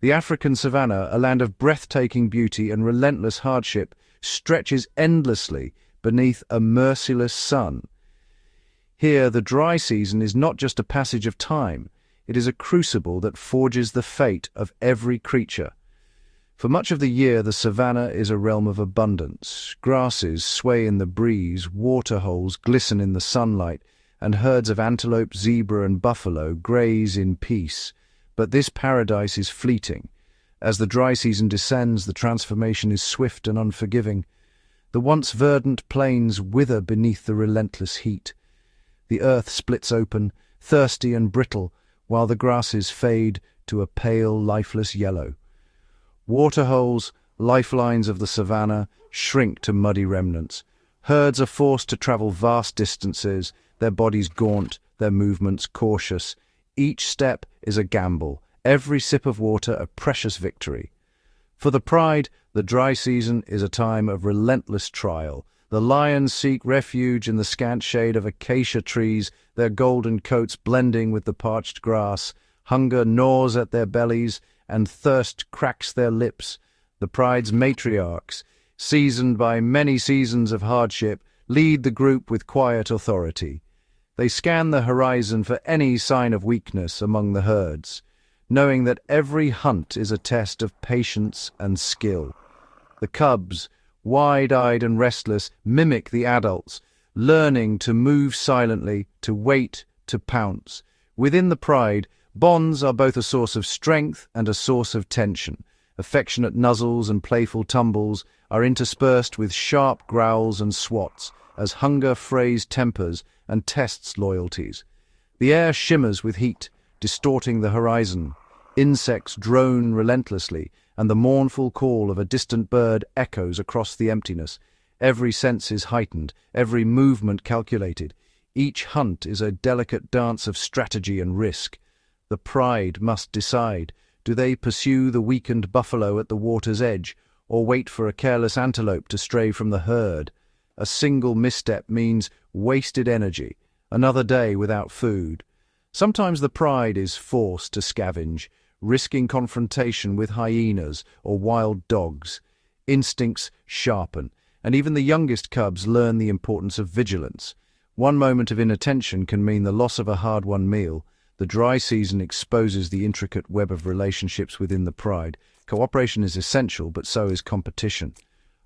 The African savanna, a land of breathtaking beauty and relentless hardship, stretches endlessly beneath a merciless sun. Here, the dry season is not just a passage of time, it is a crucible that forges the fate of every creature. For much of the year, the savanna is a realm of abundance. Grasses sway in the breeze, waterholes glisten in the sunlight, and herds of antelope, zebra, and buffalo graze in peace. But this paradise is fleeting. As the dry season descends, the transformation is swift and unforgiving. The once verdant plains wither beneath the relentless heat. The earth splits open, thirsty and brittle, while the grasses fade to a pale, lifeless yellow. Waterholes, lifelines of the savanna, shrink to muddy remnants. Herds are forced to travel vast distances, their bodies gaunt, their movements cautious. Each step is a gamble, every sip of water a precious victory. For the pride, the dry season is a time of relentless trial. The lions seek refuge in the scant shade of acacia trees, their golden coats blending with the parched grass. Hunger gnaws at their bellies, and thirst cracks their lips. The pride's matriarchs, seasoned by many seasons of hardship, lead the group with quiet authority. They scan the horizon for any sign of weakness among the herds, knowing that every hunt is a test of patience and skill. The cubs, wide-eyed and restless, mimic the adults, learning to move silently, to wait, to pounce. Within the pride, bonds are both a source of strength and a source of tension. Affectionate nuzzles and playful tumbles are interspersed with sharp growls and swats, as hunger frays tempers and tests loyalties. The air shimmers with heat, distorting the horizon. Insects drone relentlessly, and the mournful call of a distant bird echoes across the emptiness. Every sense is heightened, every movement calculated. Each hunt is a delicate dance of strategy and risk. The pride must decide. Do they pursue the weakened buffalo at the water's edge, or wait for a careless antelope to stray from the herd? A single misstep means wasted energy, another day without food. Sometimes the pride is forced to scavenge, risking confrontation with hyenas or wild dogs. Instincts sharpen, and even the youngest cubs learn the importance of vigilance. One moment of inattention can mean the loss of a hard-won meal. The dry season exposes the intricate web of relationships within the pride. Cooperation is essential, but so is competition.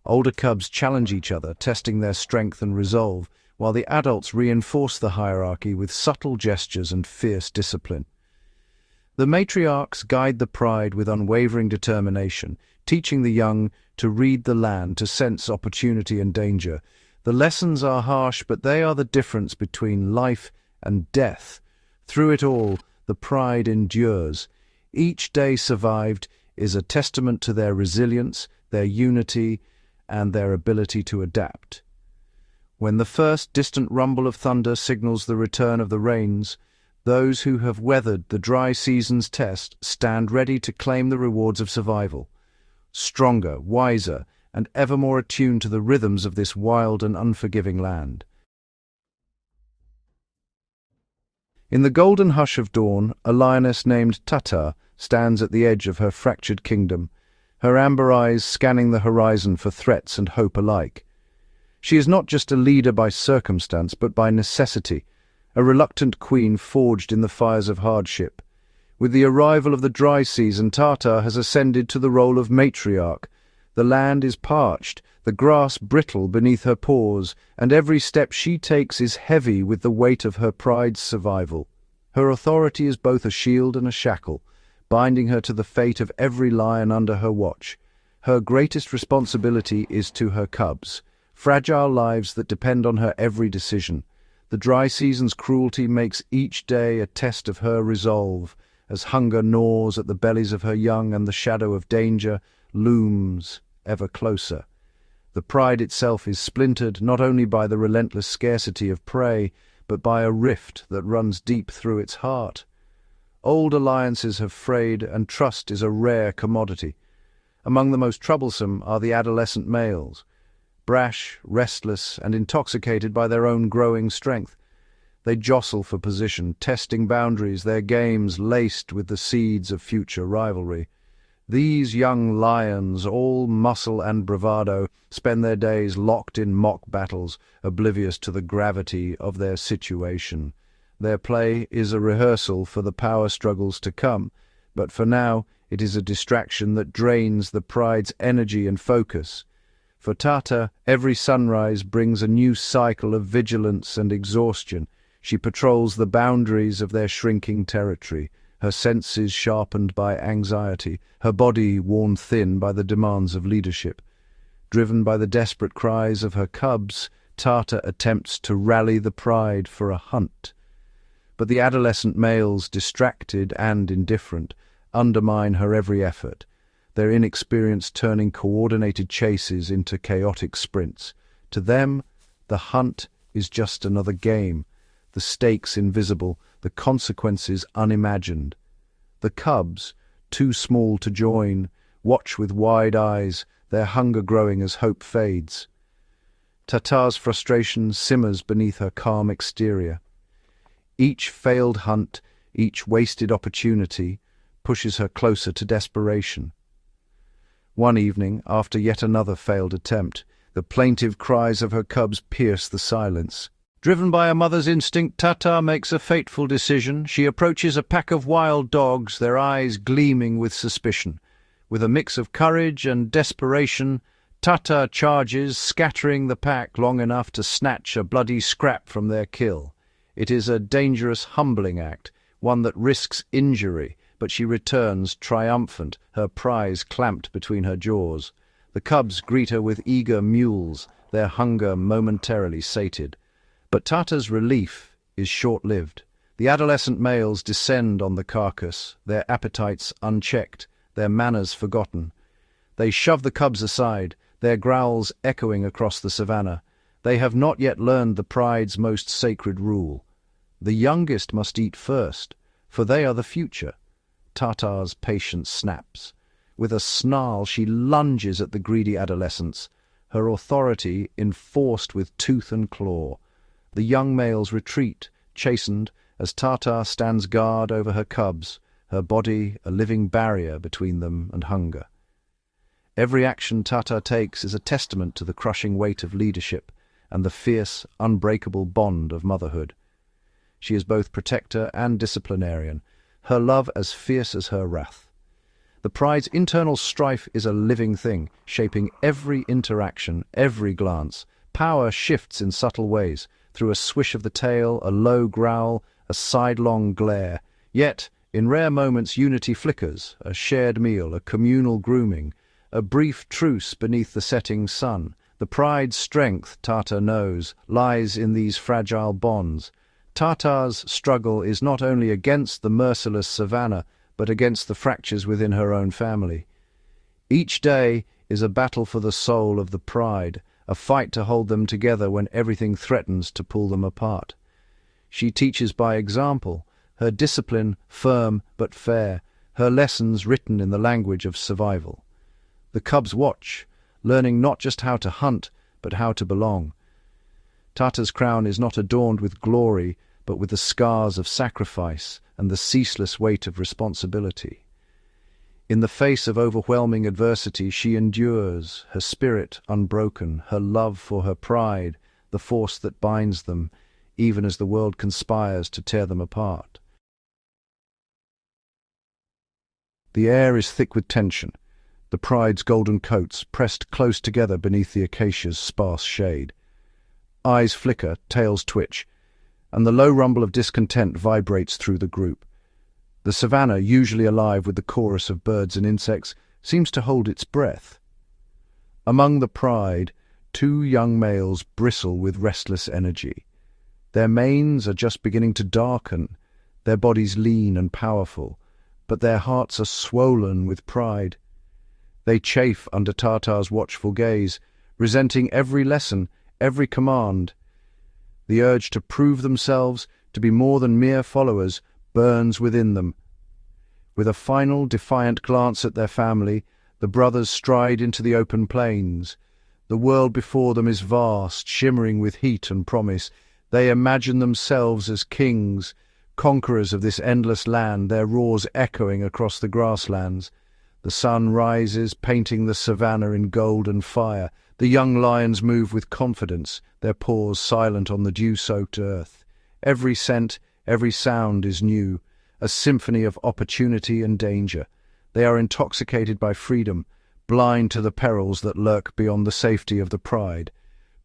Older cubs challenge each other, testing their strength and resolve, while the adults reinforce the hierarchy with subtle gestures and fierce discipline. The matriarchs guide the pride with unwavering determination, teaching the young to read the land, to sense opportunity and danger. The lessons are harsh, but they are the difference between life and death. Through it all, the pride endures. Each day survived is a testament to their resilience, their unity, and their ability to adapt. When the first distant rumble of thunder signals the return of the rains, those who have weathered the dry season's test stand ready to claim the rewards of survival. Stronger, wiser, and ever more attuned to the rhythms of this wild and unforgiving land. In the golden hush of dawn, a lioness named Tata stands at the edge of her fractured kingdom, her amber eyes scanning the horizon for threats and hope alike. She is not just a leader by circumstance, but by necessity, a reluctant queen forged in the fires of hardship. With the arrival of the dry season, Tata has ascended to the role of matriarch. The land is parched, the grass brittle beneath her paws, and every step she takes is heavy with the weight of her pride's survival. Her authority is both a shield and a shackle, binding her to the fate of every lion under her watch. Her greatest responsibility is to her cubs, fragile lives that depend on her every decision. The dry season's cruelty makes each day a test of her resolve, as hunger gnaws at the bellies of her young and the shadow of danger looms ever closer. The pride itself is splintered not only by the relentless scarcity of prey, but by a rift that runs deep through its heart. Old alliances have frayed, and trust is a rare commodity. Among the most troublesome are the adolescent males, brash, restless, and intoxicated by their own growing strength. They jostle for position, testing boundaries, their games laced with the seeds of future rivalry. These young lions, all muscle and bravado, spend their days locked in mock battles, oblivious to the gravity of their situation. Their play is a rehearsal for the power struggles to come, but for now it is a distraction that drains the pride's energy and focus. For Tata, every sunrise brings a new cycle of vigilance and exhaustion. She patrols the boundaries of their shrinking territory, her senses sharpened by anxiety, her body worn thin by the demands of leadership. Driven by the desperate cries of her cubs, Tata attempts to rally the pride for a hunt. But the adolescent males, distracted and indifferent, undermine her every effort, their inexperience turning coordinated chases into chaotic sprints. To them, the hunt is just another game, the stakes invisible, the consequences unimagined. The cubs, too small to join, watch with wide eyes, their hunger growing as hope fades. Tata's frustration simmers beneath her calm exterior. Each failed hunt, each wasted opportunity, pushes her closer to desperation. One evening, after yet another failed attempt, the plaintive cries of her cubs pierce the silence. Driven by a mother's instinct, Tata makes a fateful decision. She approaches a pack of wild dogs, their eyes gleaming with suspicion. With a mix of courage and desperation, Tata charges, scattering the pack long enough to snatch a bloody scrap from their kill. It is a dangerous, humbling act, one that risks injury, but she returns triumphant, her prize clamped between her jaws. The cubs greet her with eager mewls, their hunger momentarily sated. But Tata's relief is short-lived. The adolescent males descend on the carcass, their appetites unchecked, their manners forgotten. They shove the cubs aside, their growls echoing across the savannah. They have not yet learned the pride's most sacred rule. The youngest must eat first, for they are the future. Tata's patience snaps. With a snarl, she lunges at the greedy adolescents, her authority enforced with tooth and claw. The young males retreat, chastened, as Tata stands guard over her cubs, her body a living barrier between them and hunger. Every action Tata takes is a testament to the crushing weight of leadership and the fierce, unbreakable bond of motherhood. She is both protector and disciplinarian, her love as fierce as her wrath. The pride's internal strife is a living thing, shaping every interaction, every glance. Power shifts in subtle ways, through a swish of the tail, a low growl, a sidelong glare. Yet, in rare moments, unity flickers, a shared meal, a communal grooming, a brief truce beneath the setting sun. The pride's strength, Tata knows, lies in these fragile bonds. Tata's struggle is not only against the merciless Savannah, but against the fractures within her own family. Each day is a battle for the soul of the pride, a fight to hold them together when everything threatens to pull them apart. She teaches by example, her discipline firm but fair, her lessons written in the language of survival. The cubs watch, learning not just how to hunt, but how to belong. Tata's crown is not adorned with glory, but with the scars of sacrifice and the ceaseless weight of responsibility. In the face of overwhelming adversity, she endures, her spirit unbroken, her love for her pride, the force that binds them, even as the world conspires to tear them apart. The air is thick with tension, the pride's golden coats pressed close together beneath the acacia's sparse shade. Eyes flicker, tails twitch, and the low rumble of discontent vibrates through the group. The savannah, usually alive with the chorus of birds and insects, seems to hold its breath. Among the pride, two young males bristle with restless energy. Their manes are just beginning to darken, their bodies lean and powerful, but their hearts are swollen with pride. They chafe under Tata's watchful gaze, resenting every lesson, every command. The urge to prove themselves, to be more than mere followers, burns within them. With a final defiant glance at their family, the brothers stride into the open plains. The world before them is vast, shimmering with heat and promise. They imagine themselves as kings, conquerors of this endless land, their roars echoing across the grasslands. The sun rises, painting the savannah in golden fire. The young lions move with confidence, their paws silent on the dew-soaked earth. Every scent, every sound is new, a symphony of opportunity and danger. They are intoxicated by freedom, blind to the perils that lurk beyond the safety of the pride.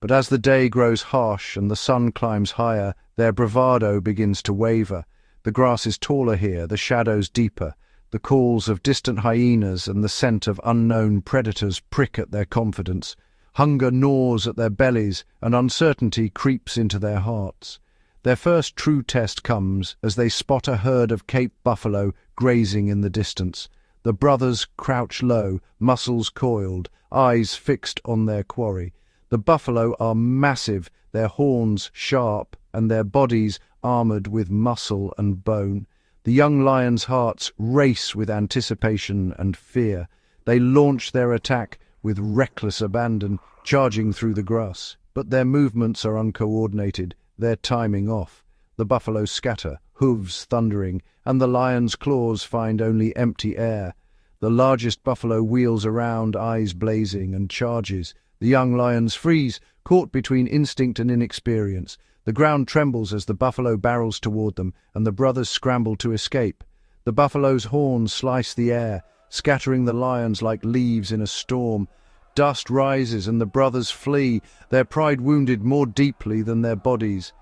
But as the day grows harsh and the sun climbs higher, their bravado begins to waver. The grass is taller here, the shadows deeper. The calls of distant hyenas and the scent of unknown predators prick at their confidence. Hunger gnaws at their bellies, and uncertainty creeps into their hearts. Their first true test comes as they spot a herd of Cape buffalo grazing in the distance. The brothers crouch low, muscles coiled, eyes fixed on their quarry. The buffalo are massive, their horns sharp, and their bodies armored with muscle and bone. The young lions' hearts race with anticipation and fear. They launch their attack with reckless abandon, charging through the grass. But their movements are uncoordinated, their timing off. The buffalo scatter, hooves thundering, and the lion's claws find only empty air. The largest buffalo wheels around, eyes blazing, and charges. The young lions freeze, caught between instinct and inexperience. The ground trembles as the buffalo barrels toward them, and the brothers scramble to escape. The buffalo's horns slice the air, scattering the lions like leaves in a storm. Dust rises and the brothers flee, their pride wounded more deeply than their bodies.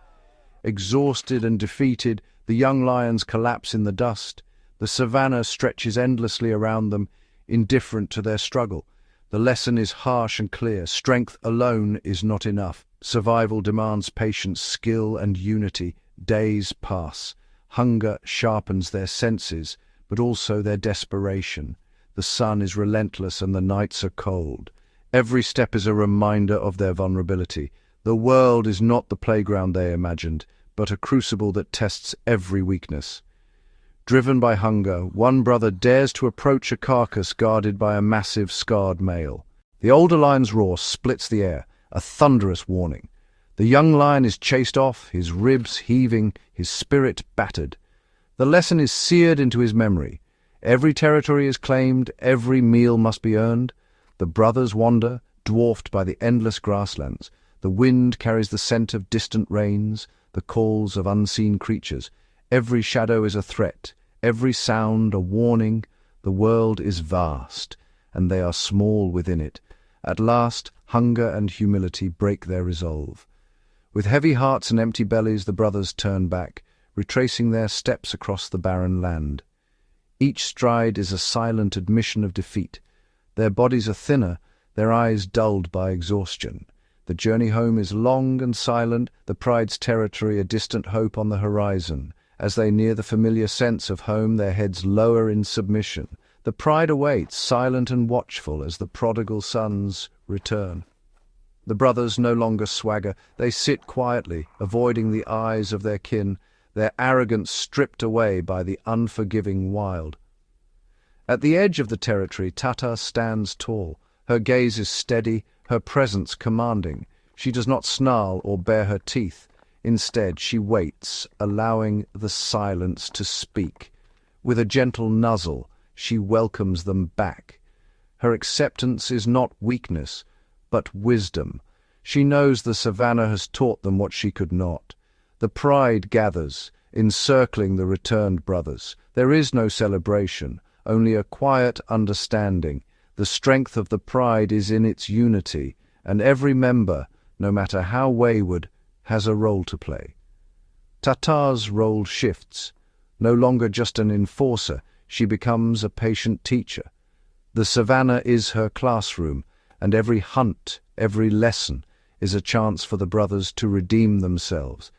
Exhausted and defeated, the young lions collapse in the dust. The savannah stretches endlessly around them, indifferent to their struggle. The lesson is harsh and clear. Strength alone is not enough. Survival demands patience, skill, and unity. Days pass. Hunger sharpens their senses, but also their desperation. The sun is relentless and the nights are cold. Every step is a reminder of their vulnerability. The world is not the playground they imagined, but a crucible that tests every weakness. Driven by hunger, one brother dares to approach a carcass guarded by a massive, scarred male. The older lion's roar splits the air, a thunderous warning. The young lion is chased off, his ribs heaving, his spirit battered. The lesson is seared into his memory. Every territory is claimed, every meal must be earned. The brothers wander, dwarfed by the endless grasslands. The wind carries the scent of distant rains, the calls of unseen creatures. Every shadow is a threat, every sound a warning. The world is vast, and they are small within it. At last, hunger and humility break their resolve. With heavy hearts and empty bellies, the brothers turn back, retracing their steps across the barren land. Each stride is a silent admission of defeat. Their bodies are thinner, their eyes dulled by exhaustion. The journey home is long and silent, the pride's territory a distant hope on the horizon. As they near the familiar sense of home, their heads lower in submission. The pride awaits, silent and watchful, as the prodigal sons return. The brothers no longer swagger, they sit quietly, avoiding the eyes of their kin, their arrogance stripped away by the unforgiving wild. At the edge of the territory, Tata stands tall. Her gaze is steady, her presence commanding. She does not snarl or bare her teeth. Instead, she waits, allowing the silence to speak. With a gentle nuzzle, she welcomes them back. Her acceptance is not weakness, but wisdom. She knows the savannah has taught them what she could not. The pride gathers, encircling the returned brothers. There is no celebration, only a quiet understanding. The strength of the pride is in its unity, and every member, no matter how wayward, has a role to play. Tata's role shifts. No longer just an enforcer, she becomes a patient teacher. The savannah is her classroom, and every hunt, every lesson, is a chance for the brothers to redeem themselves.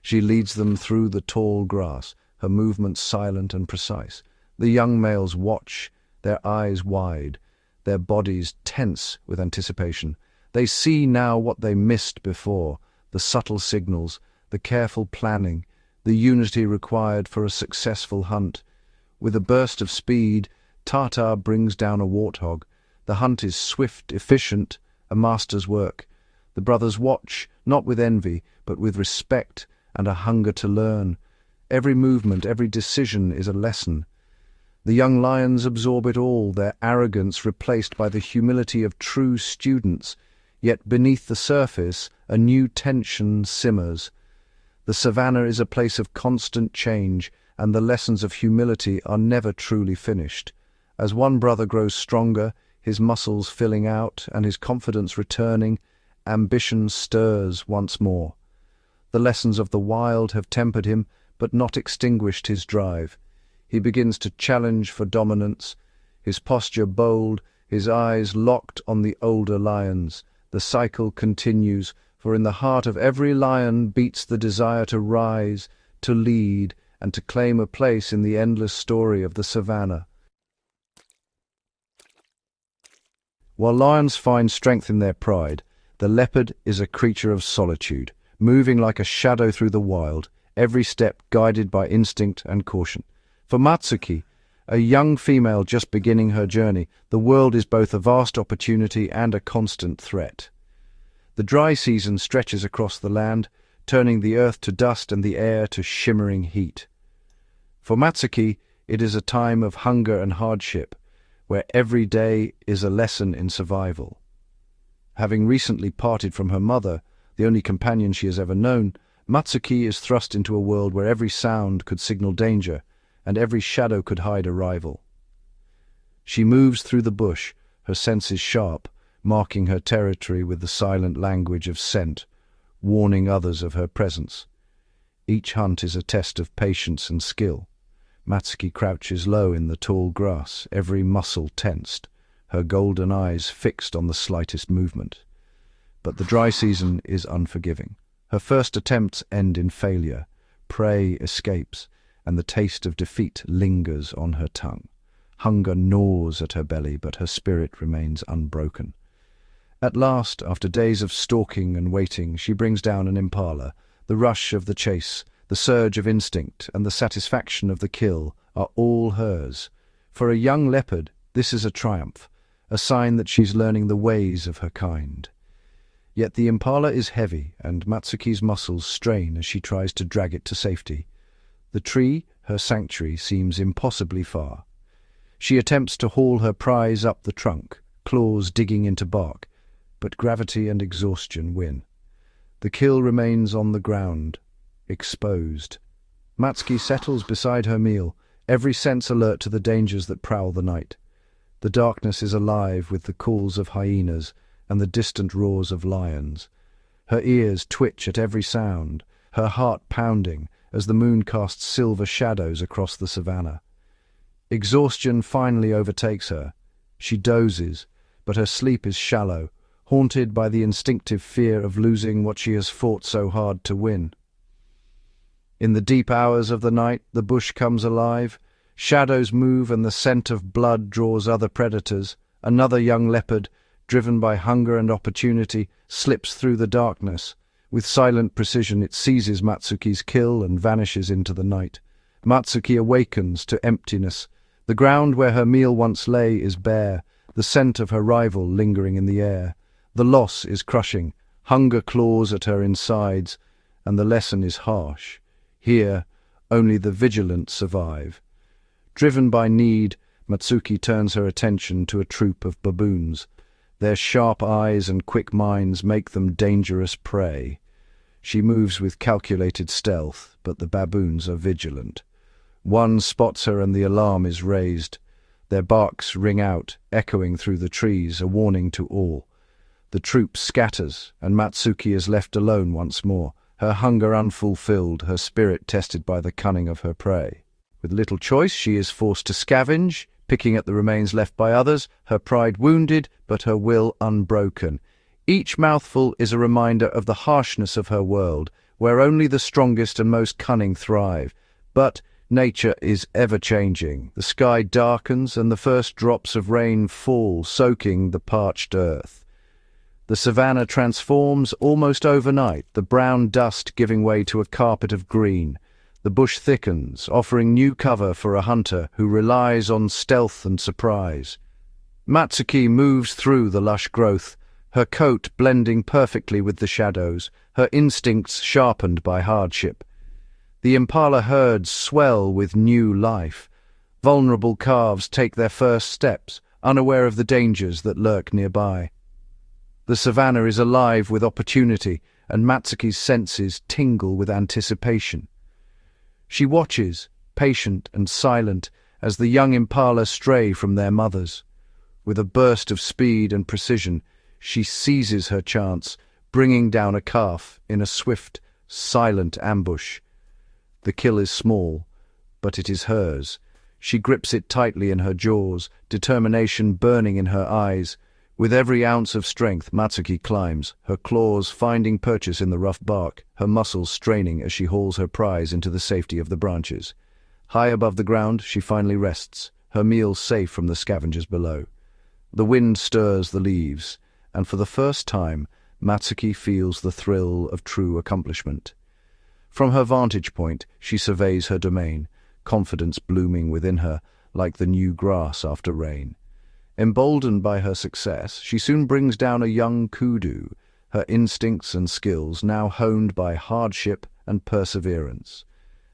She leads them through the tall grass, her movements silent and precise. The young males watch, their eyes wide, their bodies tense with anticipation. They see now what they missed before, the subtle signals, the careful planning, the unity required for a successful hunt. With a burst of speed, Tata brings down a warthog. The hunt is swift, efficient, a master's work. The brothers watch, not with envy, but with respect and a hunger to learn. Every movement, every decision is a lesson. The young lions absorb it all, their arrogance replaced by the humility of true students, yet beneath the surface a new tension simmers. The savannah is a place of constant change, and the lessons of humility are never truly finished. As one brother grows stronger, his muscles filling out and his confidence returning, ambition stirs once more. The lessons of the wild have tempered him, but not extinguished his drive. He begins to challenge for dominance, his posture bold, his eyes locked on the older lions. The cycle continues, for in the heart of every lion beats the desire to rise, to lead, and to claim a place in the endless story of the savannah. While lions find strength in their pride, the leopard is a creature of solitude, moving like a shadow through the wild, every step guided by instinct and caution. For Matsuki, a young female just beginning her journey, the world is both a vast opportunity and a constant threat. The dry season stretches across the land, turning the earth to dust and the air to shimmering heat. For Matsuki, it is a time of hunger and hardship, where every day is a lesson in survival. Having recently parted from her mother, the only companion she has ever known, Matsuki is thrust into a world where every sound could signal danger, and every shadow could hide a rival. She moves through the bush, her senses sharp, marking her territory with the silent language of scent, warning others of her presence. Each hunt is a test of patience and skill. Matsuki crouches low in the tall grass, every muscle tensed, her golden eyes fixed on the slightest movement. But the dry season is unforgiving. Her first attempts end in failure, prey escapes, and the taste of defeat lingers on her tongue. Hunger gnaws at her belly, but her spirit remains unbroken. At last, after days of stalking and waiting, she brings down an impala. The rush of the chase, the surge of instinct, and the satisfaction of the kill are all hers. For a young leopard, this is a triumph, a sign that she's learning the ways of her kind. Yet the impala is heavy, and Matsuki's muscles strain as she tries to drag it to safety. The tree, her sanctuary, seems impossibly far. She attempts to haul her prize up the trunk, claws digging into bark, but gravity and exhaustion win. The kill remains on the ground, exposed. Matsuki settles beside her meal, every sense alert to the dangers that prowl the night. The darkness is alive with the calls of hyenas and the distant roars of lions. Her ears twitch at every sound, her heart pounding as the moon casts silver shadows across the savannah. Exhaustion finally overtakes her. She dozes, but her sleep is shallow, haunted by the instinctive fear of losing what she has fought so hard to win. In the deep hours of the night, the bush comes alive. Shadows move and the scent of blood draws other predators. Another young leopard, driven by hunger and opportunity, slips through the darkness. With silent precision, it seizes Matsuki's kill and vanishes into the night. Matsuki awakens to emptiness. The ground where her meal once lay is bare, the scent of her rival lingering in the air. The loss is crushing, hunger claws at her insides, and the lesson is harsh. Here, only the vigilant survive. Driven by need, Matsuki turns her attention to a troop of baboons. Their sharp eyes and quick minds make them dangerous prey. She moves with calculated stealth, but the baboons are vigilant. One spots her and the alarm is raised. Their barks ring out, echoing through the trees, a warning to all. The troop scatters, and Matsuki is left alone once more, her hunger unfulfilled, her spirit tested by the cunning of her prey. With little choice, she is forced to scavenge, picking at the remains left by others, her pride wounded, but her will unbroken. Each mouthful is a reminder of the harshness of her world, where only the strongest and most cunning thrive. But nature is ever-changing. The sky darkens, and the first drops of rain fall, soaking the parched earth. The savannah transforms almost overnight, the brown dust giving way to a carpet of green. The bush thickens, offering new cover for a hunter who relies on stealth and surprise. Matsuki moves through the lush growth, her coat blending perfectly with the shadows, her instincts sharpened by hardship. The impala herds swell with new life. Vulnerable calves take their first steps, unaware of the dangers that lurk nearby. The savannah is alive with opportunity, and Matsuki's senses tingle with anticipation. She watches, patient and silent, as the young impala stray from their mothers. With a burst of speed and precision, she seizes her chance, bringing down a calf in a swift, silent ambush. The kill is small, but it is hers. She grips it tightly in her jaws, determination burning in her eyes. With every ounce of strength, Matsuki climbs, her claws finding purchase in the rough bark, her muscles straining as she hauls her prize into the safety of the branches. High above the ground, she finally rests, her meal safe from the scavengers below. The wind stirs the leaves, and for the first time, Matsuki feels the thrill of true accomplishment. From her vantage point, she surveys her domain, confidence blooming within her, like the new grass after rain. Emboldened by her success, she soon brings down a young kudu, her instincts and skills now honed by hardship and perseverance.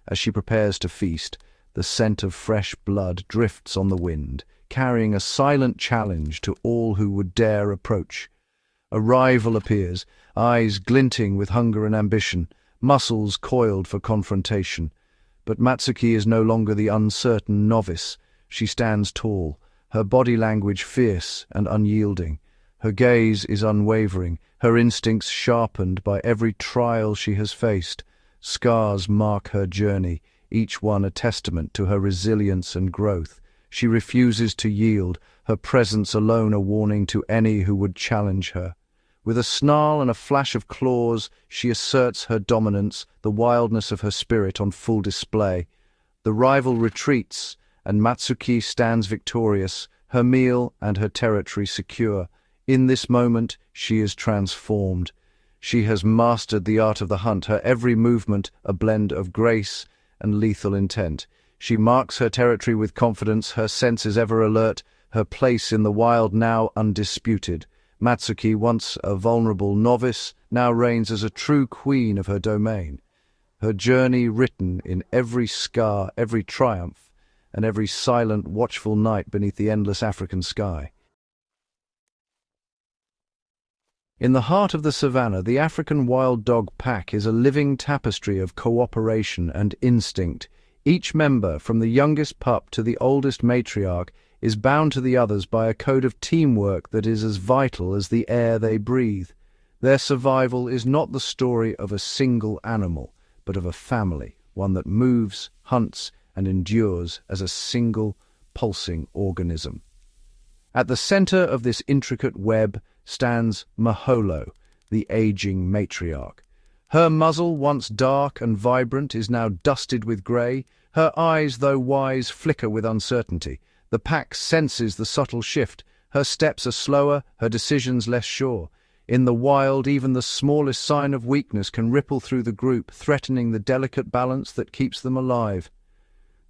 As she prepares to feast, the scent of fresh blood drifts on the wind, carrying a silent challenge to all who would dare approach. A rival appears, eyes glinting with hunger and ambition, muscles coiled for confrontation. But Matsuki is no longer the uncertain novice. She stands tall, her body language fierce and unyielding. Her gaze is unwavering, her instincts sharpened by every trial she has faced. Scars mark her journey, each one a testament to her resilience and growth. She refuses to yield, her presence alone a warning to any who would challenge her. With a snarl and a flash of claws, she asserts her dominance, the wildness of her spirit on full display. The rival retreats, and Matsuki stands victorious, her meal and her territory secure. In this moment, she is transformed. She has mastered the art of the hunt, her every movement a blend of grace and lethal intent. She marks her territory with confidence, her senses ever alert, her place in the wild now undisputed. Matsuki, once a vulnerable novice, now reigns as a true queen of her domain. Her journey written in every scar, every triumph, and every silent, watchful night beneath the endless African sky. In the heart of the savannah, the African wild dog pack is a living tapestry of cooperation and instinct. Each member, from the youngest pup to the oldest matriarch, is bound to the others by a code of teamwork that is as vital as the air they breathe. Their survival is not the story of a single animal, but of a family, one that moves, hunts, and endures as a single, pulsing organism. At the center of this intricate web stands Maholo, the aging matriarch. Her muzzle, once dark and vibrant, is now dusted with grey. Her eyes, though wise, flicker with uncertainty. The pack senses the subtle shift. Her steps are slower, her decisions less sure. In the wild, even the smallest sign of weakness can ripple through the group, threatening the delicate balance that keeps them alive.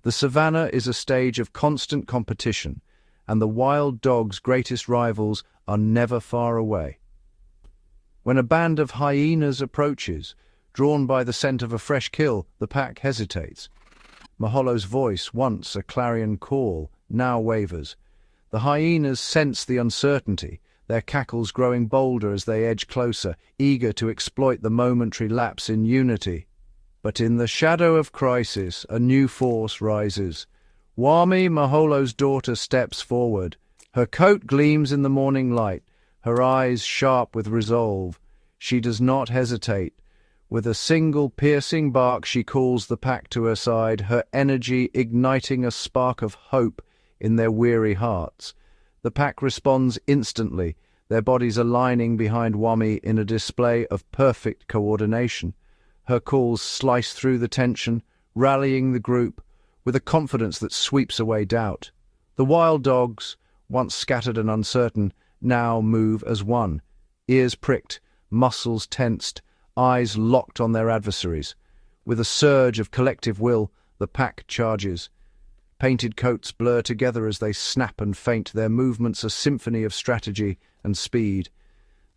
The savannah is a stage of constant competition, and the wild dog's greatest rivals are never far away. When a band of hyenas approaches, drawn by the scent of a fresh kill, the pack hesitates. Maholo's voice, once a clarion call, now wavers. The hyenas sense the uncertainty, their cackles growing bolder as they edge closer, eager to exploit the momentary lapse in unity. But in the shadow of crisis, a new force rises. Wami, Maholo's daughter, steps forward. Her coat gleams in the morning light, her eyes sharp with resolve. She does not hesitate. With a single piercing bark, she calls the pack to her side, her energy igniting a spark of hope in their weary hearts. The pack responds instantly, their bodies aligning behind Wami in a display of perfect coordination. Her calls slice through the tension, rallying the group with a confidence that sweeps away doubt. The wild dogs, once scattered and uncertain, now move as one, ears pricked, muscles tensed, eyes locked on their adversaries. With a surge of collective will, the pack charges. Painted coats blur together as they snap and feint, their movements a symphony of strategy and speed.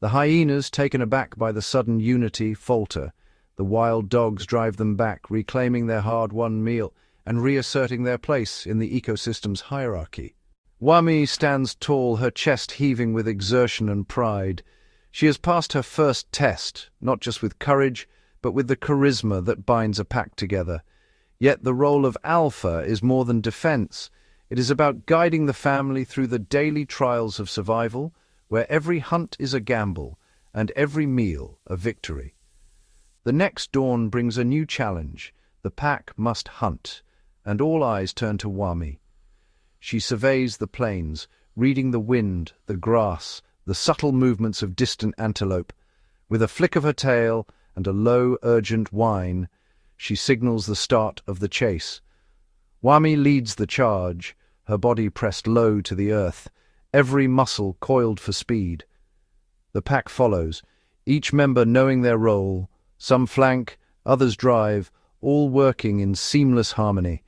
The hyenas, taken aback by the sudden unity, falter. The wild dogs drive them back, reclaiming their hard-won meal, and reasserting their place in the ecosystem's hierarchy. Wami stands tall, her chest heaving with exertion and pride. She has passed her first test, not just with courage, but with the charisma that binds a pack together. Yet the role of alpha is more than defense. It is about guiding the family through the daily trials of survival, where every hunt is a gamble and every meal a victory. The next dawn brings a new challenge. The pack must hunt, and all eyes turn to Wami. She surveys the plains, reading the wind, the grass, the subtle movements of distant antelope. With a flick of her tail and a low, urgent whine, she signals the start of the chase. Wami leads the charge, her body pressed low to the earth, every muscle coiled for speed. The pack follows, each member knowing their role. Some flank, others drive, all working in seamless harmony.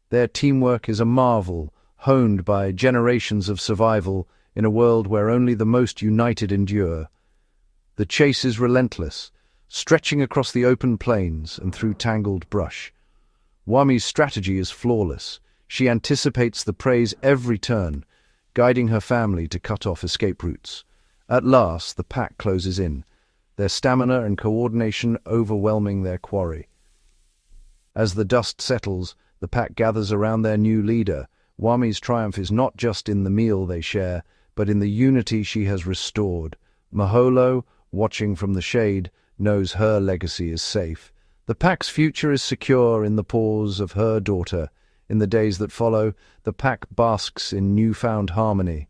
Their teamwork is a marvel, honed by generations of survival in a world where only the most united endure. The chase is relentless, stretching across the open plains and through tangled brush. Wami's strategy is flawless. She anticipates the prey's every turn, guiding her family to cut off escape routes. At last, the pack closes in, their stamina and coordination overwhelming their quarry. As the dust settles, the pack gathers around their new leader. Wami's triumph is not just in the meal they share, but in the unity she has restored. Maholo, watching from the shade, knows her legacy is safe. The pack's future is secure in the paws of her daughter. In the days that follow, the pack basks in newfound harmony.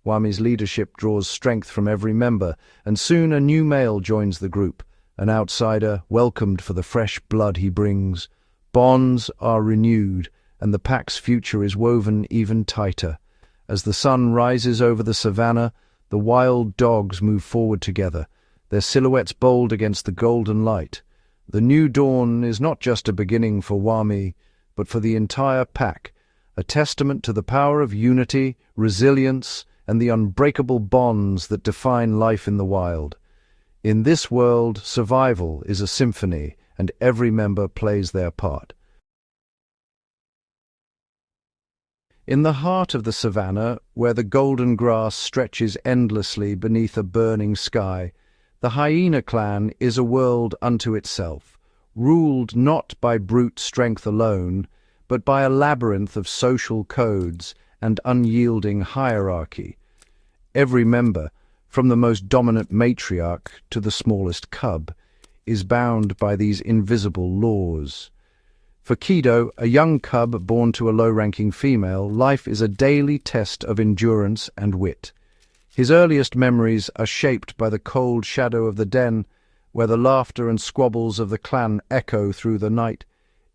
Wami's leadership draws strength from every member, and soon a new male joins the group, an outsider welcomed for the fresh blood he brings. Bonds are renewed, and the pack's future is woven even tighter. As the sun rises over the Savannah, the wild dogs move forward together, their silhouettes bold against the golden light. The new dawn is not just a beginning for Wami, but for the entire pack, a testament to the power of unity, resilience, and the unbreakable bonds that define life in the wild. In this world, survival is a symphony, and every member plays their part. In the heart of the Savannah, where the golden grass stretches endlessly beneath a burning sky, the Hyena clan is a world unto itself, ruled not by brute strength alone, but by a labyrinth of social codes and unyielding hierarchy. Every member, from the most dominant matriarch to the smallest cub, is bound by these invisible laws. For Kido, a young cub born to a low-ranking female, life is a daily test of endurance and wit. His earliest memories are shaped by the cold shadow of the den, where the laughter and squabbles of the clan echo through the night.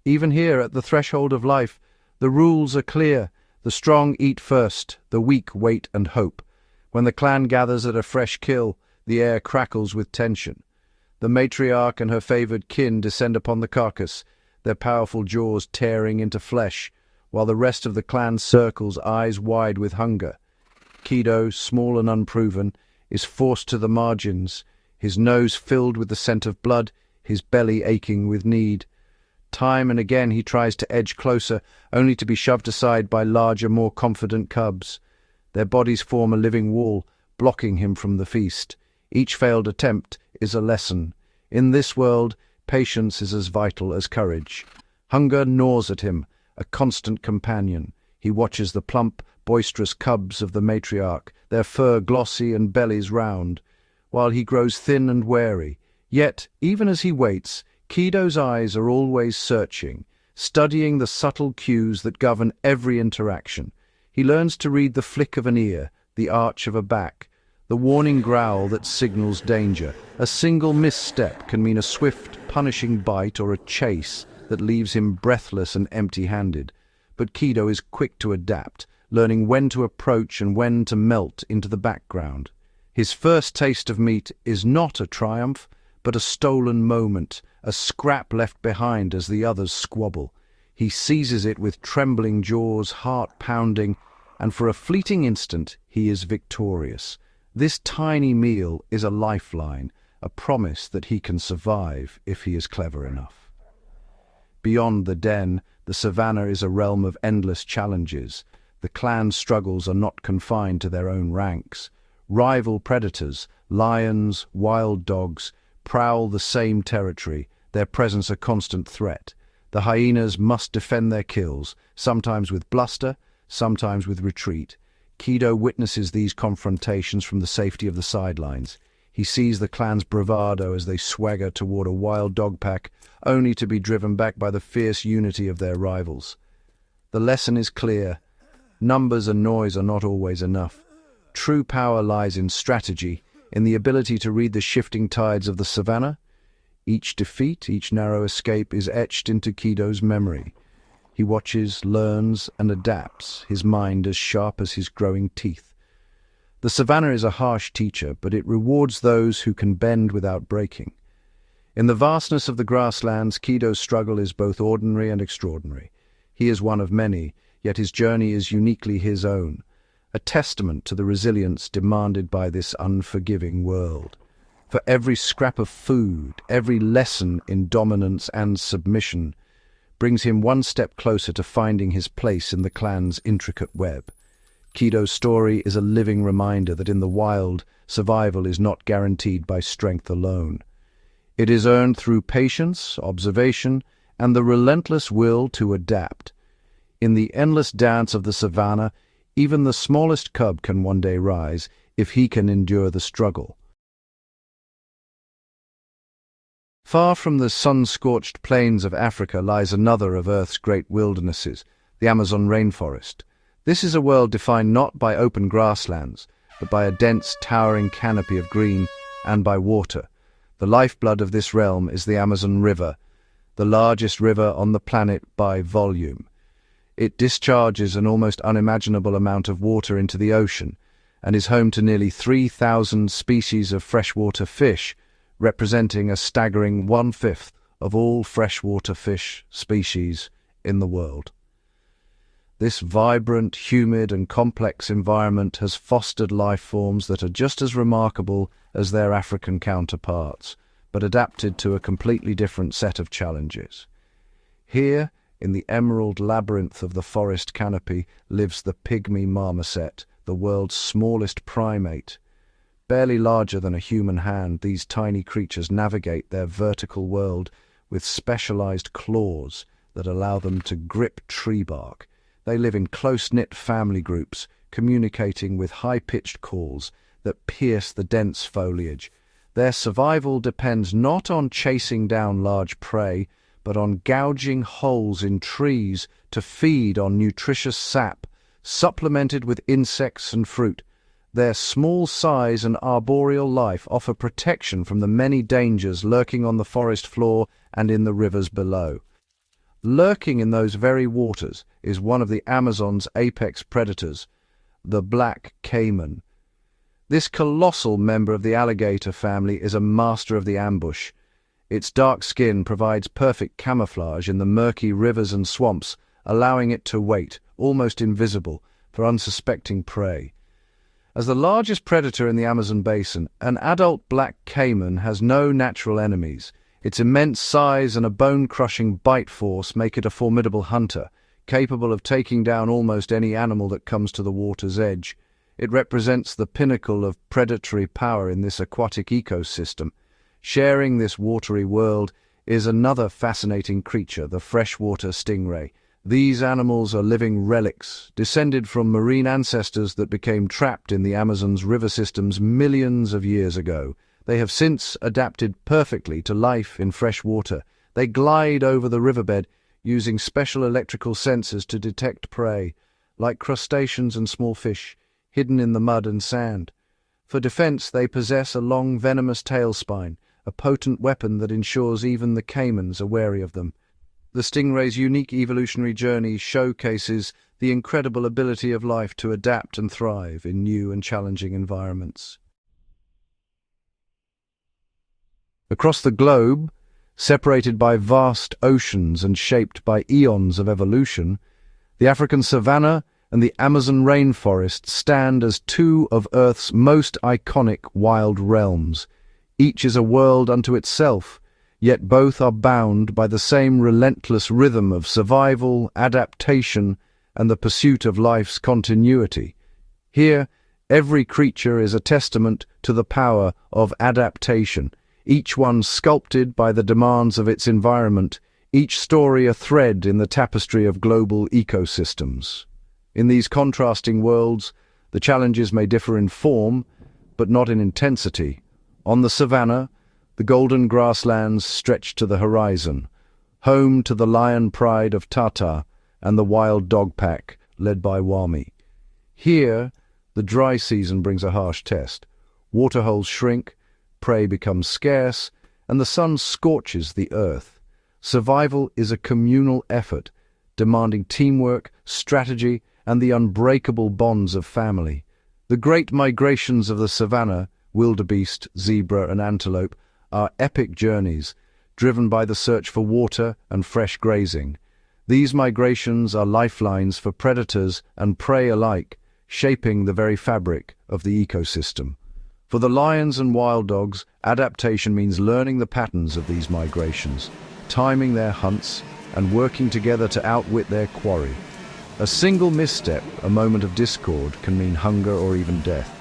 Even here, at the threshold of life, the rules are clear. The strong eat first, the weak wait and hope. When the clan gathers at a fresh kill, the air crackles with tension. The matriarch and her favoured kin descend upon the carcass, their powerful jaws tearing into flesh, while the rest of the clan circles, eyes wide with hunger. Kido, small and unproven, is forced to the margins, his nose filled with the scent of blood, his belly aching with need. Time and again he tries to edge closer, only to be shoved aside by larger, more confident cubs. Their bodies form a living wall, blocking him from the feast. Each failed attempt is a lesson. In this world, patience is as vital as courage. Hunger gnaws at him, a constant companion. He watches the plump, boisterous cubs of the matriarch, their fur glossy and bellies round, while he grows thin and wary. Yet, even as he waits, Kido's eyes are always searching, studying the subtle cues that govern every interaction. He learns to read the flick of an ear, the arch of a back, the warning growl that signals danger. A single misstep can mean a swift, punishing bite or a chase that leaves him breathless and empty-handed. But Kido is quick to adapt, learning when to approach and when to melt into the background. His first taste of meat is not a triumph, but a stolen moment, a scrap left behind as the others squabble. He seizes it with trembling jaws, heart pounding, and for a fleeting instant he is victorious. This tiny meal is a lifeline, a promise that he can survive if he is clever enough. Beyond the den, the savannah is a realm of endless challenges. The clan struggles are not confined to their own ranks. Rival predators, lions, wild dogs, prowl the same territory, their presence a constant threat. The hyenas must defend their kills, sometimes with bluster, sometimes with retreat. Kido witnesses these confrontations from the safety of the sidelines. He sees the clan's bravado as they swagger toward a wild dog pack, only to be driven back by the fierce unity of their rivals. The lesson is clear. Numbers and noise are not always enough. True power lies in strategy, in the ability to read the shifting tides of the savannah. Each defeat, each narrow escape is etched into Kido's memory. He watches, learns, and adapts, his mind as sharp as his growing teeth. The savannah is a harsh teacher, but it rewards those who can bend without breaking. In the vastness of the grasslands, Kido's struggle is both ordinary and extraordinary. He is one of many, yet his journey is uniquely his own, a testament to the resilience demanded by this unforgiving world. For every scrap of food, every lesson in dominance and submission brings him one step closer to finding his place in the clan's intricate web. Kido's story is a living reminder that in the wild, survival is not guaranteed by strength alone. It is earned through patience, observation, and the relentless will to adapt. In the endless dance of the savannah, even the smallest cub can one day rise if he can endure the struggle. Far from the sun-scorched plains of Africa lies another of Earth's great wildernesses, the Amazon rainforest. This is a world defined not by open grasslands, but by a dense, towering canopy of green and by water. The lifeblood of this realm is the Amazon River, the largest river on the planet by volume. It discharges an almost unimaginable amount of water into the ocean and is home to nearly 3,000 species of freshwater fish, representing a staggering 1/5 of all freshwater fish species in the world. This vibrant, humid, and complex environment has fostered life forms that are just as remarkable as their African counterparts, but adapted to a completely different set of challenges. Here, in the emerald labyrinth of the forest canopy, lives the pygmy marmoset, the world's smallest primate. Barely larger than a human hand, these tiny creatures navigate their vertical world with specialized claws that allow them to grip tree bark. They live in close-knit family groups, communicating with high-pitched calls that pierce the dense foliage. Their survival depends not on chasing down large prey, but on gouging holes in trees to feed on nutritious sap, supplemented with insects and fruit. Their small size and arboreal life offer protection from the many dangers lurking on the forest floor and in the rivers below. Lurking in those very waters is one of the Amazon's apex predators, the black caiman. This colossal member of the alligator family is a master of the ambush. Its dark skin provides perfect camouflage in the murky rivers and swamps, allowing it to wait, almost invisible, for unsuspecting prey. As the largest predator in the Amazon basin, an adult black caiman has no natural enemies. Its immense size and a bone-crushing bite force make it a formidable hunter, capable of taking down almost any animal that comes to the water's edge. It represents the pinnacle of predatory power in this aquatic ecosystem. Sharing this watery world is another fascinating creature, the freshwater stingray. These animals are living relics, descended from marine ancestors that became trapped in the Amazon's river systems millions of years ago. They have since adapted perfectly to life in fresh water. They glide over the riverbed, using special electrical sensors to detect prey, like crustaceans and small fish, hidden in the mud and sand. For defense, they possess a long, venomous tail spine, a potent weapon that ensures even the caimans are wary of them. The stingray's unique evolutionary journey showcases the incredible ability of life to adapt and thrive in new and challenging environments. Across the globe, separated by vast oceans and shaped by eons of evolution, the African savanna and the Amazon rainforest stand as two of Earth's most iconic wild realms. Each is a world unto itself, yet both are bound by the same relentless rhythm of survival, adaptation, and the pursuit of life's continuity. Here, every creature is a testament to the power of adaptation, each one sculpted by the demands of its environment, each story a thread in the tapestry of global ecosystems. In these contrasting worlds, the challenges may differ in form, but not in intensity. On the Savannah, the golden grasslands stretch to the horizon, home to the lion pride of Tata and the wild dog pack led by Wami. Here, the dry season brings a harsh test. Waterholes shrink, prey becomes scarce, and the sun scorches the earth. Survival is a communal effort, demanding teamwork, strategy, and the unbreakable bonds of family. The great migrations of the Savannah, wildebeest, zebra, and antelope, are epic journeys, driven by the search for water and fresh grazing. These migrations are lifelines for predators and prey alike, shaping the very fabric of the ecosystem. For the lions and wild dogs, adaptation means learning the patterns of these migrations, timing their hunts, and working together to outwit their quarry. A single misstep, a moment of discord, can mean hunger or even death.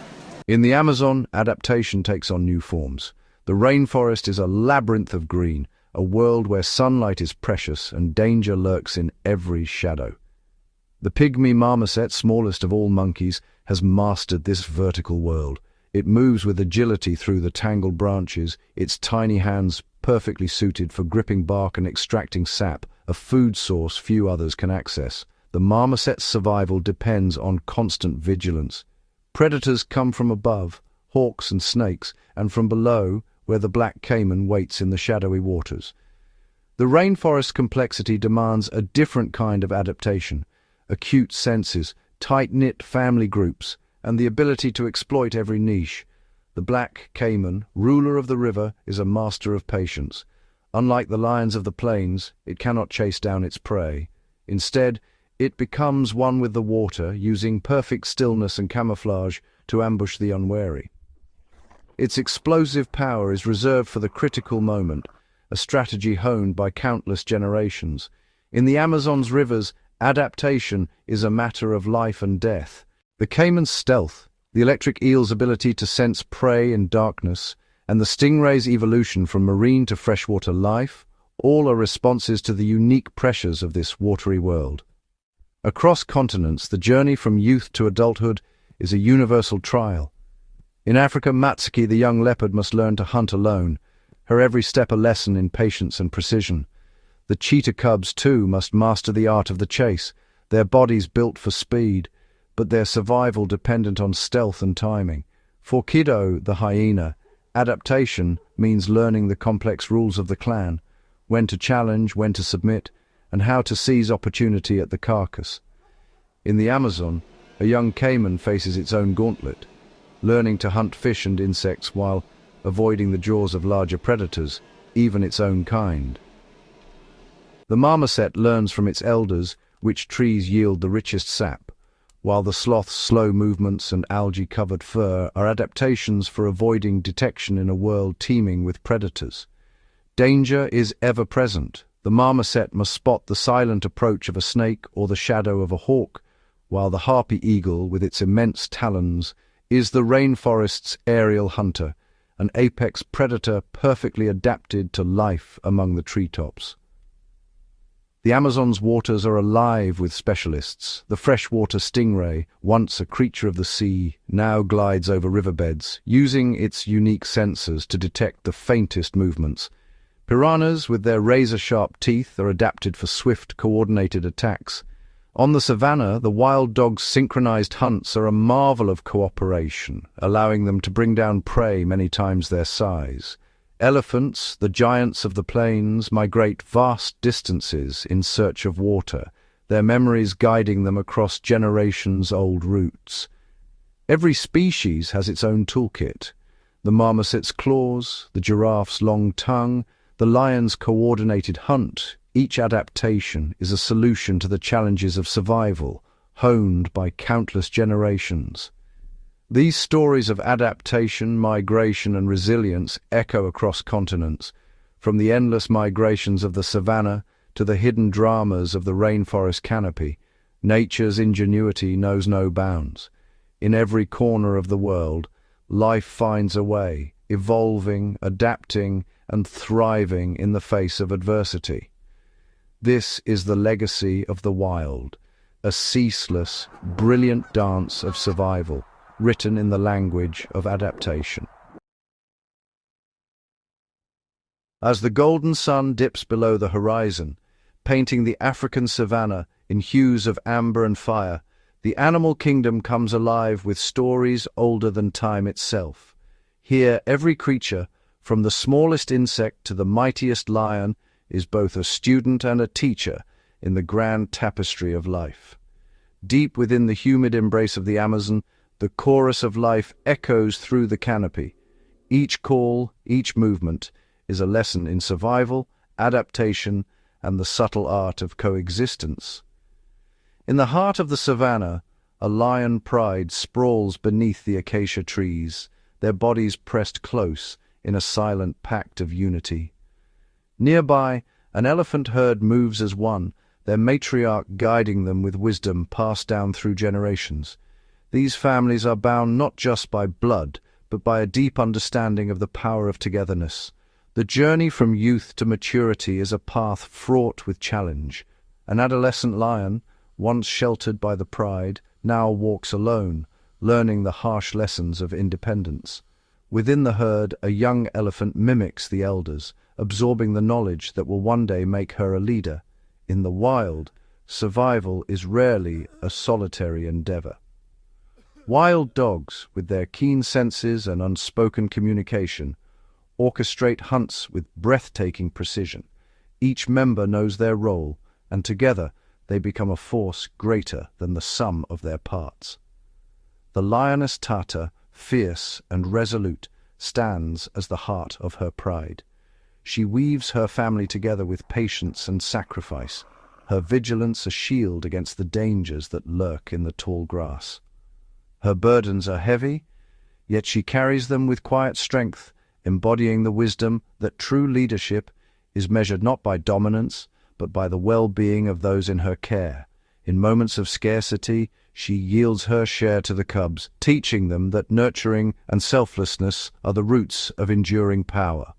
In the Amazon, adaptation takes on new forms. The rainforest is a labyrinth of green, a world where sunlight is precious and danger lurks in every shadow. The pygmy marmoset, smallest of all monkeys, has mastered this vertical world. It moves with agility through the tangled branches, its tiny hands perfectly suited for gripping bark and extracting sap, a food source few others can access. The marmoset's survival depends on constant vigilance. Predators come from above, hawks and snakes, and from below, where the black caiman waits in the shadowy waters. The rainforest complexity demands a different kind of adaptation: acute senses, tight-knit family groups, and the ability to exploit every niche. The black caiman, ruler of the river, is a master of patience. Unlike the lions of the plains, it cannot chase down its prey. Instead, it becomes one with the water, using perfect stillness and camouflage to ambush the unwary. Its explosive power is reserved for the critical moment, a strategy honed by countless generations. In the Amazon's rivers, adaptation is a matter of life and death. The caiman's stealth, the electric eel's ability to sense prey in darkness, and the stingray's evolution from marine to freshwater life, all are responses to the unique pressures of this watery world. Across continents, the journey from youth to adulthood is a universal trial. In Africa, Matsuki, the young leopard, must learn to hunt alone, her every step a lesson in patience and precision. The cheetah cubs, too, must master the art of the chase, their bodies built for speed, but their survival dependent on stealth and timing. For Kido, the hyena, adaptation means learning the complex rules of the clan, when to challenge, when to submit, and how to seize opportunity at the carcass. In the Amazon, a young caiman faces its own gauntlet, learning to hunt fish and insects while avoiding the jaws of larger predators, even its own kind. The marmoset learns from its elders which trees yield the richest sap, while the sloth's slow movements and algae-covered fur are adaptations for avoiding detection in a world teeming with predators. Danger is ever present. The marmoset must spot the silent approach of a snake or the shadow of a hawk, while the harpy eagle, with its immense talons, is the rainforest's aerial hunter, an apex predator perfectly adapted to life among the treetops. The Amazon's waters are alive with specialists. The freshwater stingray, once a creature of the sea, now glides over riverbeds, using its unique sensors to detect the faintest movements. Piranhas, with their razor-sharp teeth, are adapted for swift, coordinated attacks. On the Savannah, the wild dog's synchronized hunts are a marvel of cooperation, allowing them to bring down prey many times their size. Elephants, the giants of the plains, migrate vast distances in search of water, their memories guiding them across generations-old routes. Every species has its own toolkit: the marmoset's claws, the giraffe's long tongue, the lion's coordinated hunt. Each adaptation is a solution to the challenges of survival, honed by countless generations. These stories of adaptation, migration, and resilience echo across continents, From the endless migrations of the Savannah to the hidden dramas of the rainforest canopy, nature's ingenuity knows no bounds. In every corner of the world, life finds a way, evolving, adapting, and thriving in the face of adversity. This is the legacy of the wild, a ceaseless, brilliant dance of survival, written in the language of adaptation. As the golden sun dips below the horizon, painting the African savanna in hues of amber and fire, the animal kingdom comes alive with stories older than time itself. Here, every creature, from the smallest insect to the mightiest lion, is both a student and a teacher in the grand tapestry of life. Deep within the humid embrace of the Amazon, the chorus of life echoes through the canopy. Each call, each movement, is a lesson in survival, adaptation, and the subtle art of coexistence. In the heart of the savannah, a lion pride sprawls beneath the acacia trees, their bodies pressed close in a silent pact of unity. Nearby, an elephant herd moves as one, their matriarch guiding them with wisdom passed down through generations. These families are bound not just by blood, but by a deep understanding of the power of togetherness. The journey from youth to maturity is a path fraught with challenge. An adolescent lion, once sheltered by the pride, now walks alone, learning the harsh lessons of independence. Within the herd, a young elephant mimics the elders, absorbing the knowledge that will one day make her a leader. In the wild, survival is rarely a solitary endeavor. Wild dogs, with their keen senses and unspoken communication, orchestrate hunts with breathtaking precision. Each member knows their role, and together they become a force greater than the sum of their parts. The lioness Tata, fierce and resolute, stands as the heart of her pride. She weaves her family together with patience and sacrifice, her vigilance a shield against the dangers that lurk in the tall grass. Her burdens are heavy, yet she carries them with quiet strength, embodying the wisdom that true leadership is measured not by dominance, but by the well-being of those in her care. In moments of scarcity, she yields her share to the cubs, teaching them that nurturing and selflessness are the roots of enduring power.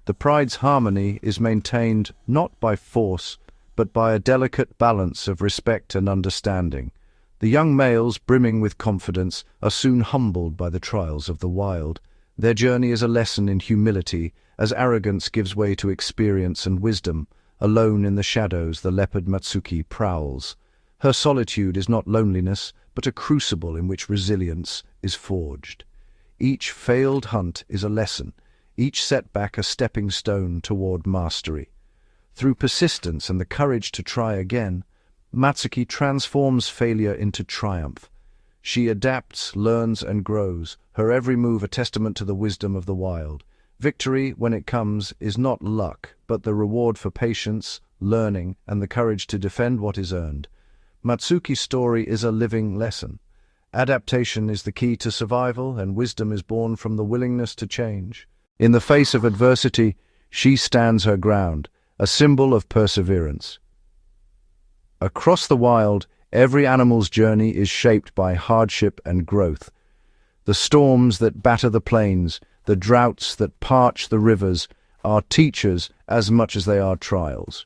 The pride's harmony is maintained not by force, but by a delicate balance of respect and understanding. The young males, brimming with confidence, are soon humbled by the trials of the wild. Their journey is a lesson in humility, as arrogance gives way to experience and wisdom. Alone in the shadows, the leopard Matsuki prowls. Her solitude is not loneliness, but a crucible in which resilience is forged. Each failed hunt is a lesson, each setback a stepping stone toward mastery. Through persistence and the courage to try again, Matsuki transforms failure into triumph. She adapts, learns, and grows, her every move a testament to the wisdom of the wild. Victory, when it comes, is not luck, but the reward for patience, learning, and the courage to defend what is earned. Matsuki's story is a living lesson. Adaptation is the key to survival, and wisdom is born from the willingness to change. In the face of adversity, she stands her ground, a symbol of perseverance. Across the wild, every animal's journey is shaped by hardship and growth. The storms that batter the plains, the droughts that parch the rivers, are teachers as much as they are trials.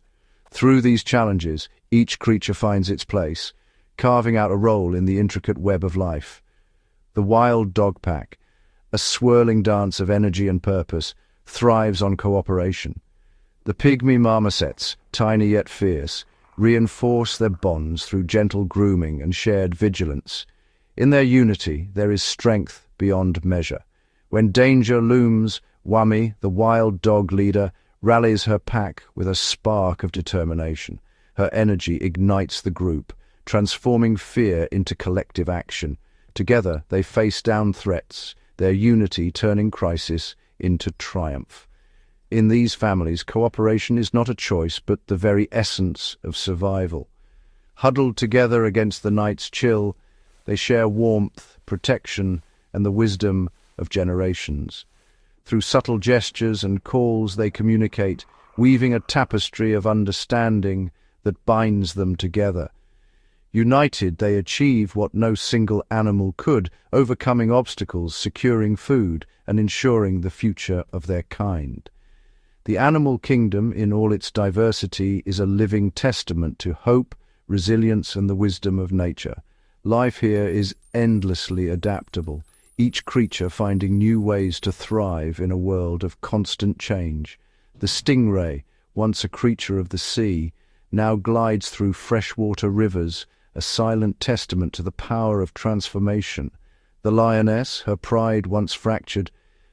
Through these challenges, each creature finds its place, carving out a role in the intricate web of life. The wild dog pack, a swirling dance of energy and purpose, thrives on cooperation. The pygmy marmosets, tiny yet fierce, reinforce their bonds through gentle grooming and shared vigilance. In their unity, there is strength beyond measure. When danger looms, Wami, the wild dog leader, rallies her pack with a spark of determination. Her energy ignites the group, transforming fear into collective action. Together, they face down threats, their unity turning crisis into triumph. In these families, cooperation is not a choice, but the very essence of survival. Huddled together against the night's chill, they share warmth, protection, and the wisdom of generations. Through subtle gestures and calls they communicate, weaving a tapestry of understanding that binds them together. United, they achieve what no single animal could, overcoming obstacles, securing food, and ensuring the future of their kind. The animal kingdom, in all its diversity, is a living testament to hope, resilience, and the wisdom of nature. Life here is endlessly adaptable, each creature finding new ways to thrive in a world of constant change. The stingray, once a creature of the sea, now glides through freshwater rivers, a silent testament to the power of transformation. The lioness, her pride once fractured,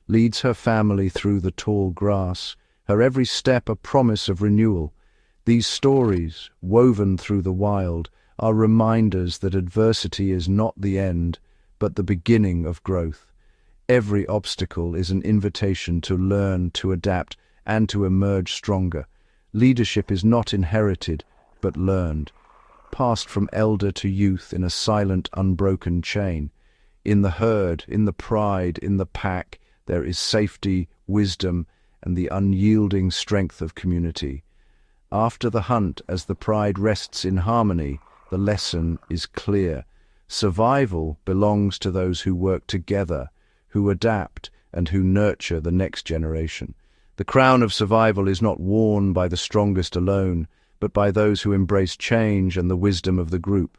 leads her family through the tall grass, her every step a promise of renewal. These stories, woven through the wild, are reminders that adversity is not the end, but the beginning of growth. Every obstacle is an invitation to learn, to adapt, and to emerge stronger. Leadership is not inherited, but learned, passed from elder to youth in a silent, unbroken chain. In the herd, in the pride, in the pack, there is safety, wisdom, and the unyielding strength of community. After the hunt, as the pride rests in harmony, the lesson is clear. Survival belongs to those who work together, who adapt, and who nurture the next generation. The crown of survival is not worn by the strongest alone, but by those who embrace change and the wisdom of the group.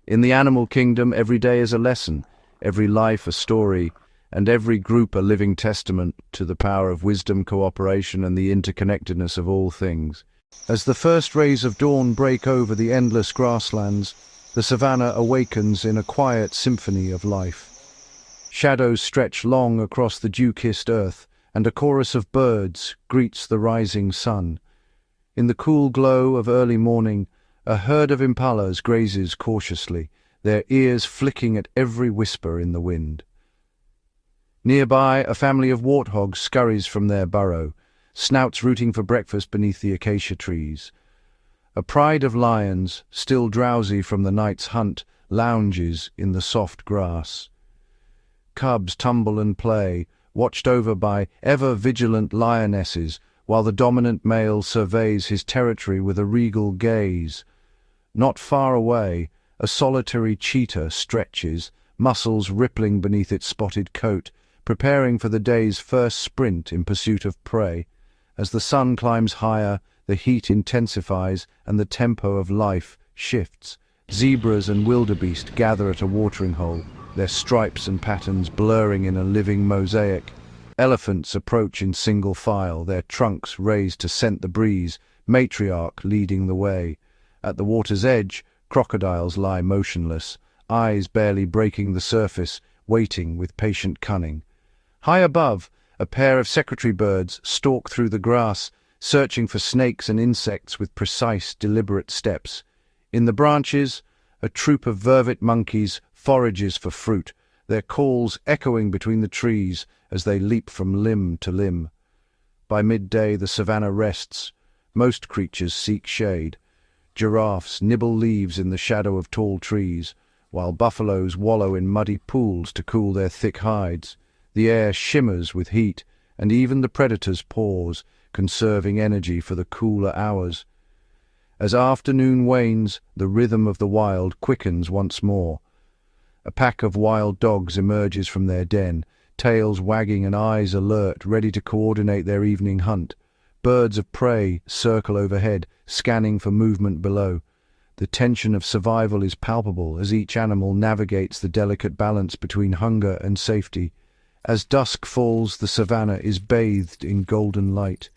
In the animal kingdom, every day is a lesson, every life a story, and every group a living testament to the power of wisdom, cooperation, and the interconnectedness of all things. As the first rays of dawn break over the endless grasslands, the Savannah awakens in a quiet symphony of life. Shadows stretch long across the dew-kissed earth, and a chorus of birds greets the rising sun. In the cool glow of early morning, a herd of impalas grazes cautiously, their ears flicking at every whisper in the wind. Nearby, a family of warthogs scurries from their burrow, snouts rooting for breakfast beneath the acacia trees. A pride of lions, still drowsy from the night's hunt, lounges in the soft grass. Cubs tumble and play, watched over by ever-vigilant lionesses, while the dominant male surveys his territory with a regal gaze. Not far away, a solitary cheetah stretches, muscles rippling beneath its spotted coat, preparing for the day's first sprint in pursuit of prey. As the sun climbs higher, the heat intensifies and the tempo of life shifts. Zebras and wildebeest gather at a watering hole, their stripes and patterns blurring in a living mosaic. Elephants approach in single file, their trunks raised to scent the breeze, matriarch leading the way. At the water's edge, crocodiles lie motionless, eyes barely breaking the surface, waiting with patient cunning. High above, a pair of secretary birds stalk through the grass, searching for snakes and insects with precise, deliberate steps. In the branches, a troop of vervet monkeys forages for fruit, their calls echoing between the trees as they leap from limb to limb. By midday, the savannah rests. Most creatures seek shade. Giraffes nibble leaves in the shadow of tall trees, while buffaloes wallow in muddy pools to cool their thick hides. The air shimmers with heat, and even the predators pause, conserving energy for the cooler hours. As afternoon wanes, the rhythm of the wild quickens once more. A pack of wild dogs emerges from their den, tails wagging and eyes alert, ready to coordinate their evening hunt. Birds of prey circle overhead, scanning for movement below. The tension of survival is palpable as each animal navigates the delicate balance between hunger and safety. As dusk falls, the savannah is bathed in golden light.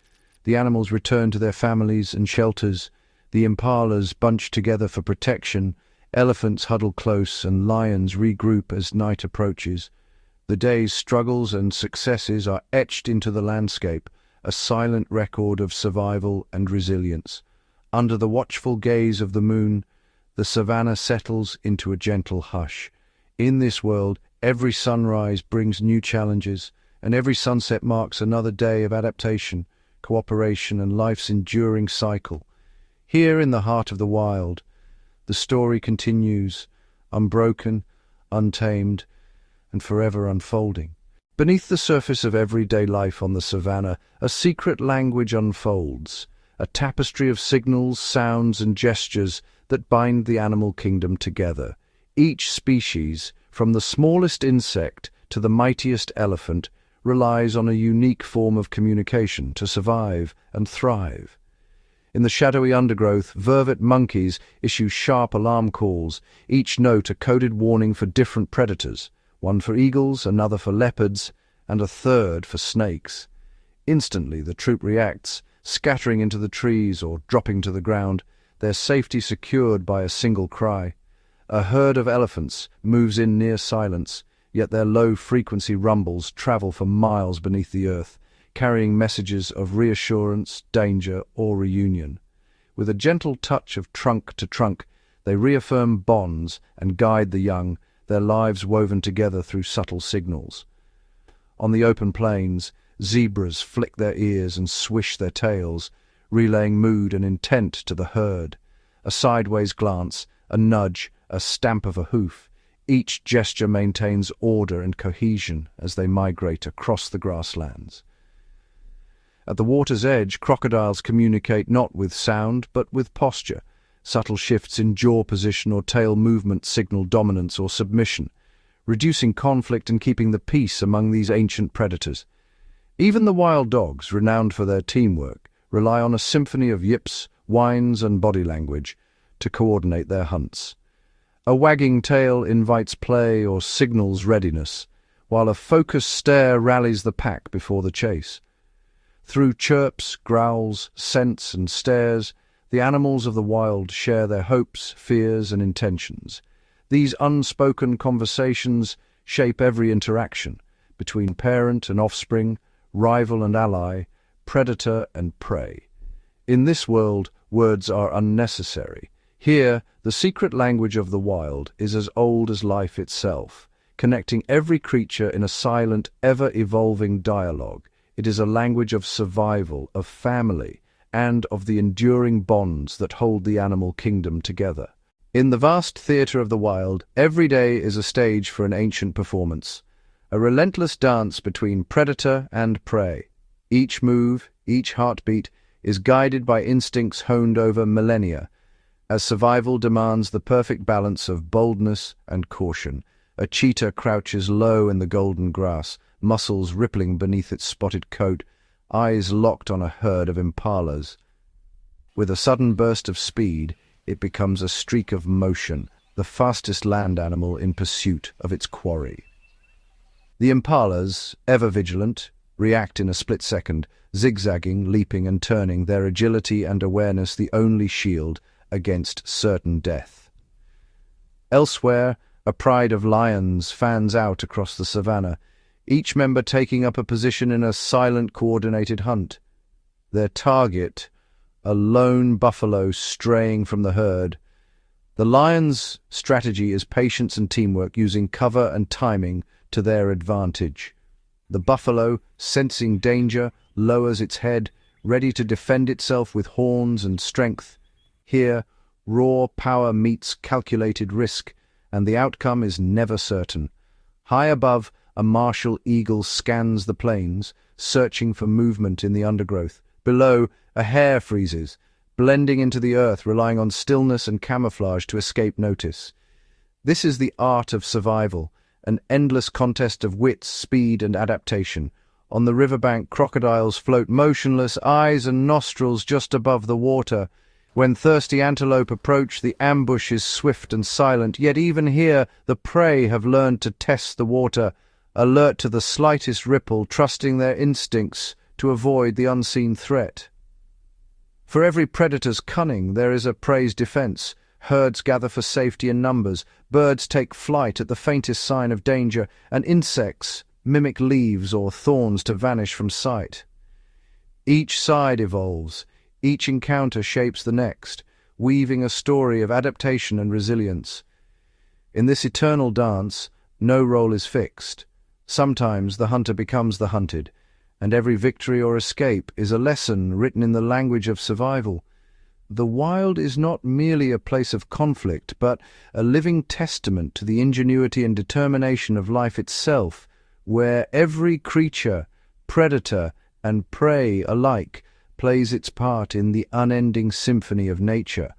The animals return to their families and shelters. The impalas bunch together for protection, elephants huddle close, and lions regroup as night approaches. The day's struggles and successes are etched into the landscape, a silent record of survival and resilience. Under the watchful gaze of the moon, the savannah settles into a gentle hush. In this world, every sunrise brings new challenges, and every sunset marks another day of adaptation, cooperation, and life's enduring cycle. Here in the heart of the wild, the story continues, unbroken, untamed, and forever unfolding. Beneath the surface of everyday life on the savannah, a secret language unfolds, a tapestry of signals, sounds, and gestures that bind the animal kingdom together. Each species, from the smallest insect to the mightiest elephant, relies on a unique form of communication to survive and thrive. In the shadowy undergrowth, vervet monkeys issue sharp alarm calls, each note a coded warning for different predators, one for eagles, another for leopards, and a third for snakes. Instantly the troop reacts, scattering into the trees or dropping to the ground, their safety secured by a single cry. A herd of elephants moves in near silence, yet their low-frequency rumbles travel for miles beneath the earth, carrying messages of reassurance, danger, or reunion. With a gentle touch of trunk to trunk, they reaffirm bonds and guide the young, their lives woven together through subtle signals. On the open plains, zebras flick their ears and swish their tails, relaying mood and intent to the herd. A sideways glance, a nudge, a stamp of a hoof. Each gesture maintains order and cohesion as they migrate across the grasslands. At the water's edge, crocodiles communicate not with sound, but with posture. Subtle shifts in jaw position or tail movement signal dominance or submission, reducing conflict and keeping the peace among these ancient predators. Even the wild dogs, renowned for their teamwork, rely on a symphony of yips, whines, and body language to coordinate their hunts. A wagging tail invites play or signals readiness, while a focused stare rallies the pack before the chase. Through chirps, growls, scents, and stares, the animals of the wild share their hopes, fears, and intentions. These unspoken conversations shape every interaction between parent and offspring, rival and ally, predator and prey. In this world, words are unnecessary. Here, the secret language of the wild is as old as life itself, connecting every creature in a silent, ever-evolving dialogue. It is a language of survival, of family, and of the enduring bonds that hold the animal kingdom together. In the vast theatre of the wild, every day is a stage for an ancient performance, a relentless dance between predator and prey. Each move, each heartbeat, is guided by instincts honed over millennia, as survival demands the perfect balance of boldness and caution. A cheetah crouches low in the golden grass, muscles rippling beneath its spotted coat, eyes locked on a herd of impalas. With a sudden burst of speed, it becomes a streak of motion, the fastest land animal in pursuit of its quarry. The impalas, ever vigilant, react in a split second, zigzagging, leaping and turning, their agility and awareness the only shield against certain death. Elsewhere, a pride of lions fans out across the savannah, each member taking up a position in a silent, coordinated hunt. Their target, a lone buffalo straying from the herd. The lion's strategy is patience and teamwork, using cover and timing to their advantage. The buffalo, sensing danger, lowers its head, ready to defend itself with horns and strength. Here, raw power meets calculated risk, and the outcome is never certain. High above, a martial eagle scans the plains, searching for movement in the undergrowth. Below, a hare freezes, blending into the earth, relying on stillness and camouflage to escape notice. This is the art of survival, an endless contest of wits, speed, and adaptation. On the riverbank, crocodiles float motionless, eyes and nostrils just above the water. When thirsty antelope approach, the ambush is swift and silent, yet even here the prey have learned to test the water, alert to the slightest ripple, trusting their instincts to avoid the unseen threat. For every predator's cunning, there is a prey's defense. Herds gather for safety in numbers, birds take flight at the faintest sign of danger, and insects mimic leaves or thorns to vanish from sight. Each side evolves. Each encounter shapes the next, weaving a story of adaptation and resilience. In this eternal dance, no role is fixed. Sometimes the hunter becomes the hunted, and every victory or escape is a lesson written in the language of survival. The wild is not merely a place of conflict, but a living testament to the ingenuity and determination of life itself, where every creature, predator and prey alike, plays its part in the unending symphony of nature.